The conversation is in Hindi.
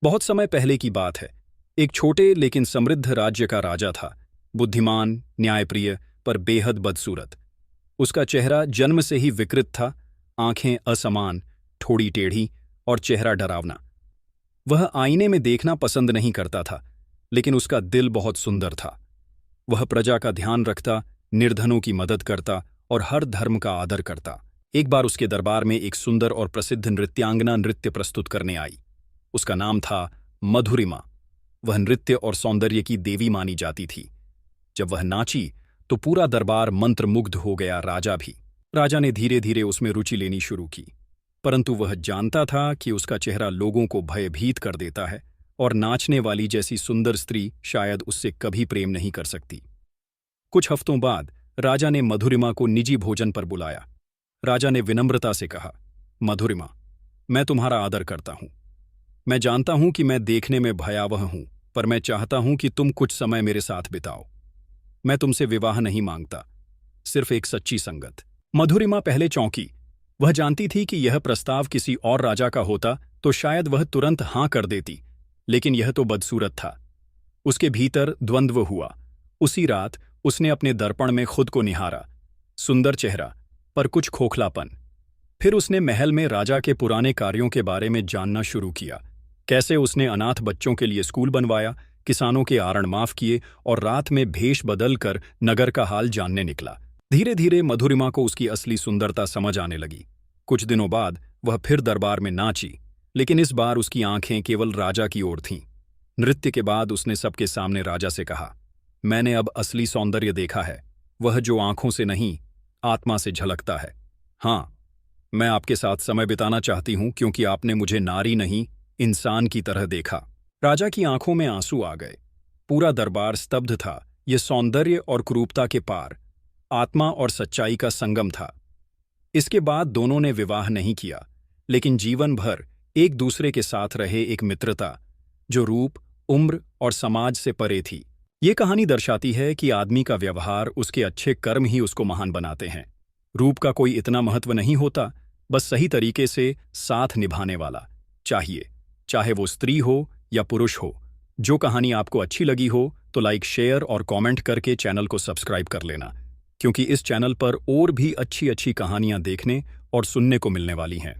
बहुत समय पहले की बात है। एक छोटे लेकिन समृद्ध राज्य का राजा था। बुद्धिमान, न्यायप्रिय, पर बेहद बदसूरत। उसका चेहरा जन्म से ही विकृत था, आंखें असमान, ठोड़ी टेढ़ी और चेहरा डरावना। वह आईने में देखना पसंद नहीं करता था, लेकिन उसका दिल बहुत सुंदर था। वह प्रजा का ध्यान रखता, निर्धनों की मदद करता और हर धर्म का आदर करता। एक बार उसके दरबार में एक सुंदर और प्रसिद्ध नृत्यांगना नृत्य प्रस्तुत करने आई। उसका नाम था मधुरिमा। वह नृत्य और सौंदर्य की देवी मानी जाती थी। जब वह नाची तो पूरा दरबार मंत्रमुग्ध हो गया, राजा भी। राजा ने धीरे धीरे उसमें रुचि लेनी शुरू की, परंतु वह जानता था कि उसका चेहरा लोगों को भयभीत कर देता है और नाचने वाली जैसी सुंदर स्त्री शायद उससे कभी प्रेम नहीं कर सकती। कुछ हफ्तों बाद राजा ने मधुरिमा को निजी भोजन पर बुलाया। राजा ने विनम्रता से कहा, मधुरिमा, मैं तुम्हारा आदर करता हूं। मैं जानता हूं कि मैं देखने में भयावह हूं, पर मैं चाहता हूं कि तुम कुछ समय मेरे साथ बिताओ। मैं तुमसे विवाह नहीं मांगता, सिर्फ एक सच्ची संगत। मधुरिमा पहले चौंकी। वह जानती थी कि यह प्रस्ताव किसी और राजा का होता तो शायद वह तुरंत हां कर देती, लेकिन यह तो बदसूरत था। उसके भीतर द्वंद्व हुआ। उसी रात उसने अपने दर्पण में खुद को निहारा। सुंदर चेहरा, पर कुछ खोखलापन। फिर उसने महल में राजा के पुराने कार्यों के बारे में जानना शुरू किया। कैसे उसने अनाथ बच्चों के लिए स्कूल बनवाया, किसानों के आरण माफ किए और रात में भेष बदलकर नगर का हाल जानने निकला। धीरे धीरे मधुरिमा को उसकी असली सुंदरता समझ आने लगी। कुछ दिनों बाद वह फिर दरबार में नाची, लेकिन इस बार उसकी आंखें केवल राजा की ओर थीं। नृत्य के बाद उसने सबके सामने राजा से कहा, मैंने अब असली सौंदर्य देखा है, वह जो आंखों से नहीं, आत्मा से झलकता है। हाँ, मैं आपके साथ समय बिताना चाहती हूं क्योंकि आपने मुझे नारी नहीं, इंसान की तरह देखा। राजा की आंखों में आंसू आ गए। पूरा दरबार स्तब्ध था। यह सौंदर्य और क्रूरता के पार, आत्मा और सच्चाई का संगम था। इसके बाद दोनों ने विवाह नहीं किया, लेकिन जीवन भर एक दूसरे के साथ रहे, एक मित्रता जो रूप, उम्र और समाज से परे थी। ये कहानी दर्शाती है कि आदमी का व्यवहार, उसके अच्छे कर्म ही उसको महान बनाते हैं। रूप का कोई इतना महत्व नहीं होता, बस सही तरीके से साथ निभाने वाला चाहिए, चाहे वो स्त्री हो या पुरुष हो। जो कहानी आपको अच्छी लगी हो तो लाइक, शेयर और कमेंट करके चैनल को सब्सक्राइब कर लेना, क्योंकि इस चैनल पर और भी अच्छी अच्छी कहानियां देखने और सुनने को मिलने वाली हैं।